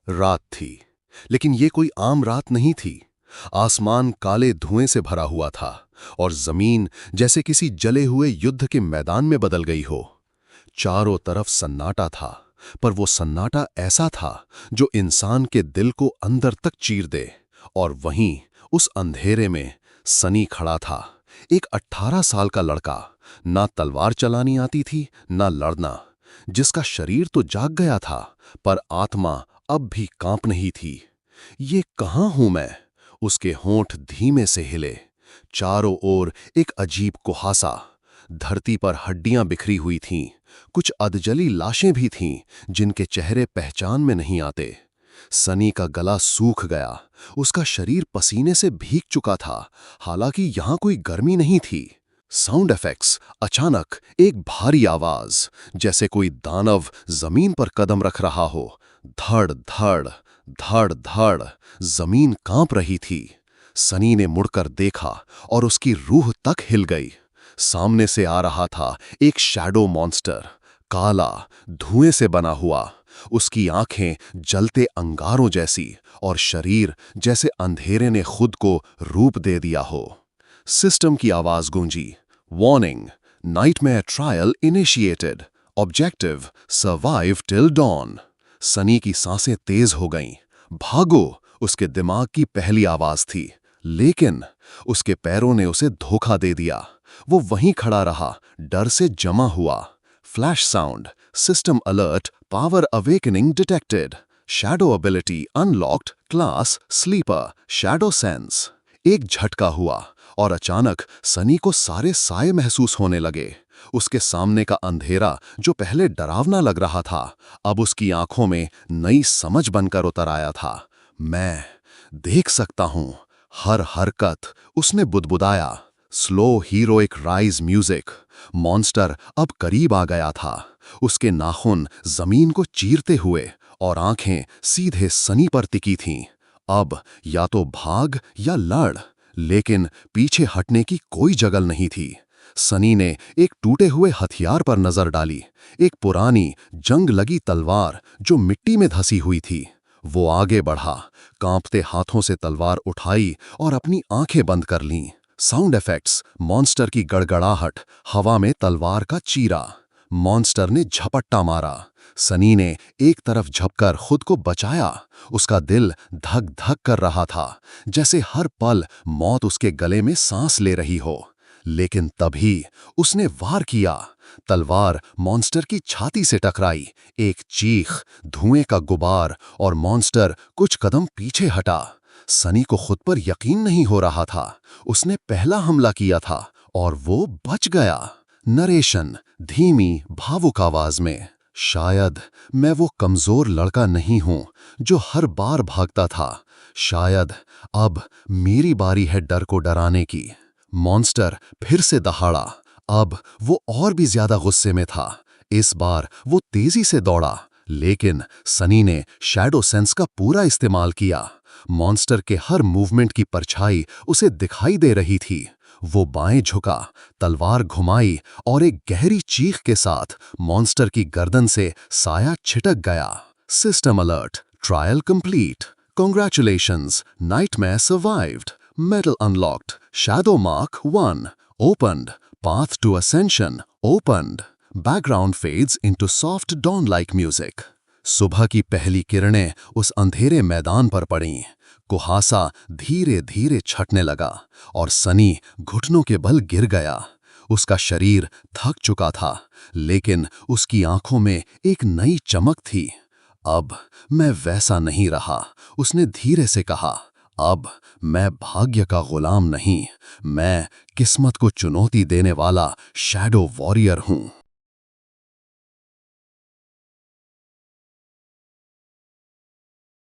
रात थी, लेकिन ये कोई आम रात नहीं थी। आसमान काले धुएं से भरा हुआ था और जमीन जैसे किसी जले हुए युद्ध के मैदान में बदल गई हो। चारों तरफ सन्नाटा था, पर वो सन्नाटा ऐसा था जो इंसान के दिल को अंदर तक चीर दे। और वहीं उस अंधेरे में सनी खड़ा था, एक 18 साल का लड़का, ना तलवार चलानी आती थी ना लड़ना, जिसका शरीर तो जाग गया था पर आत्मा अब भी कांप नहीं थी। ये कहाँ हूं मैं? उसके होंठ धीमे से हिले। चारों ओर एक अजीब कुहासा। धरती पर हड्डियां बिखरी हुई थीं, कुछ अधजली लाशें भी थीं जिनके चेहरे पहचान में नहीं आते। सनी का गला सूख गया, उसका शरीर पसीने से भीग चुका था, हालांकि यहां कोई गर्मी नहीं थी। साउंड इफेक्ट्स, अचानक एक भारी आवाज, जैसे कोई दानव जमीन पर कदम रख रहा हो। धड़ धड़ धड़ धड़, जमीन कांप रही थी। सनी ने मुड़कर देखा और उसकी रूह तक हिल गई। सामने से आ रहा था एक शैडो मॉन्स्टर, काला, धुएं से बना हुआ। उसकी आंखें जलते अंगारों जैसी और शरीर जैसे अंधेरे ने खुद को रूप दे दिया हो। सिस्टम की आवाज गूंजी, warning, nightmare trial initiated, objective survive till dawn. Sunny की सांसें तेज हो गईं। भागो, उसके दिमाग की पहली आवाज थी, लेकिन उसके पैरों ने उसे धोखा दे दिया। वो वहीं खड़ा रहा, डर से जमा हुआ। Flash sound, system alert, power awakening detected, shadow ability unlocked, class sleeper, shadow sense. एक झटका हुआ और अचानक सनी को सारे साए महसूस होने लगे। उसके सामने का अंधेरा जो पहले डरावना लग रहा था, अब उसकी आंखों में नई समझ बनकर उतर आया था। मैं देख सकता हूं हर हरकत, उसने बुदबुदाया। Slow heroic rise music. Monster अब करीब आ गया था, उसके नाखून जमीन को चीरते हुए और आंखें सीधे सनी पर टिकी थीं। अब या तो भाग या लड़, लेकिन पीछे हटने की कोई जगह नहीं थी। सनी ने एक टूटे हुए हथियार पर नजर डाली, एक पुरानी जंग लगी तलवार जो मिट्टी में धसी हुई थी। वो आगे बढ़ा, कांपते हाथों से तलवार उठाई और अपनी आंखें बंद कर लीं। साउंड इफेक्ट्स, मॉन्स्टर की गड़गड़ाहट, हवा में तलवार का चीरा। मॉन्स्टर ने झपट्टा मारा। सनी ने एक तरफ झपकर खुद को बचाया। उसका दिल धक धक कर रहा था, जैसे हर पल मौत उसके गले में सांस ले रही हो। लेकिन तभी उसने वार किया। तलवार मॉन्स्टर की छाती से टकराई, एक चीख, धुएं का गुबार और मॉन्स्टर कुछ कदम पीछे हटा। सनी को खुद पर यकीन नहीं हो रहा था। उसने पहला हमला किया था और वो बच गया। नरेशन, धीमी भावुक आवाज में। शायद मैं वो कमजोर लड़का नहीं हूं जो हर बार भागता था। शायद अब मेरी बारी है डर को डराने की। मॉन्स्टर फिर से दहाड़ा। अब वो और भी ज्यादा गुस्से में था। इस बार वो तेजी से दौड़ा, लेकिन सनी ने शैडो सेंस का पूरा इस्तेमाल किया। मॉन्स्टर के हर मूवमेंट की परछाई उसे दिखाई दे रही थी। वो बाएं झुका, तलवार घुमाई और एक गहरी चीख के साथ मॉन्स्टर की गर्दन से साया छिटक गया। System alert, trial complete, congratulations, nightmare survived, metal unlocked, shadow mark 1 opened, path to ascension opened, background fades into soft dawn-like music। सुबह की पहली किरणें उस अंधेरे मैदान पर पड़ीं। कुहासा धीरे धीरे छटने लगा और सनी घुटनों के बल गिर गया। उसका शरीर थक चुका था, लेकिन उसकी आंखों में एक नई चमक थी। अब मैं वैसा नहीं रहा, उसने धीरे से कहा। अब मैं भाग्य का गुलाम नहीं, मैं किस्मत को चुनौती देने वाला शैडो वॉरियर हूं।